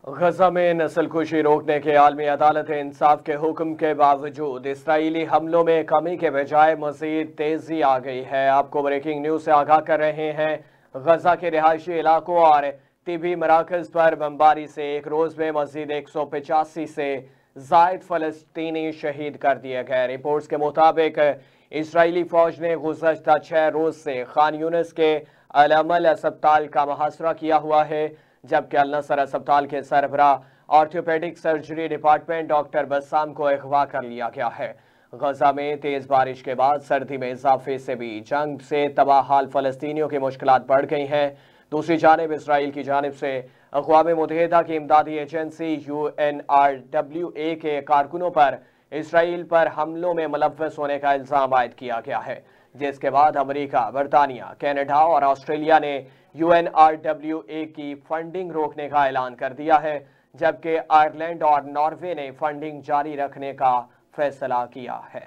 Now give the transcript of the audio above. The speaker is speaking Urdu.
غزہ میں نسل کشی روکنے کے عالمی عدالت انصاف کے حکم کے باوجود اسرائیلی حملوں میں کمی کے بجائے مزید تیزی آ گئی ہے۔ آپ کو بریکنگ نیوز سے آگاہ کر رہے ہیں۔ غزہ کے رہائشی علاقوں اور طبی مراکز پر بمباری سے ایک روز میں مزید 185 سے زائد فلسطینی شہید کر دیے گئے۔ رپورٹس کے مطابق اسرائیلی فوج نے گزشتہ 6 روز سے خان یونس کے العمل اسپتال کا محاصرہ کیا ہوا ہے، جبکہ النصر اسپتال کے سربراہ آرتھوپیڈک سرجری ڈپارٹمنٹ ڈاکٹر بسام کو اغوا کر لیا گیا ہے۔ غزہ میں تیز بارش کے بعد سردی میں اضافے سے بھی جنگ سے تباہ حال فلسطینیوں کی مشکلات بڑھ گئی ہیں۔ دوسری جانب اسرائیل کی جانب سے اقوام متحدہ کی امدادی ایجنسی UNRWA کے کارکنوں پر اسرائیل پر حملوں میں ملوث ہونے کا الزام عائد کیا گیا ہے، جس کے بعد امریکہ، برطانیہ، کینیڈا اور آسٹریلیا نے UNRWA کی فنڈنگ روکنے کا اعلان کر دیا ہے، جبکہ آئرلینڈ اور ناروے نے فنڈنگ جاری رکھنے کا فیصلہ کیا ہے۔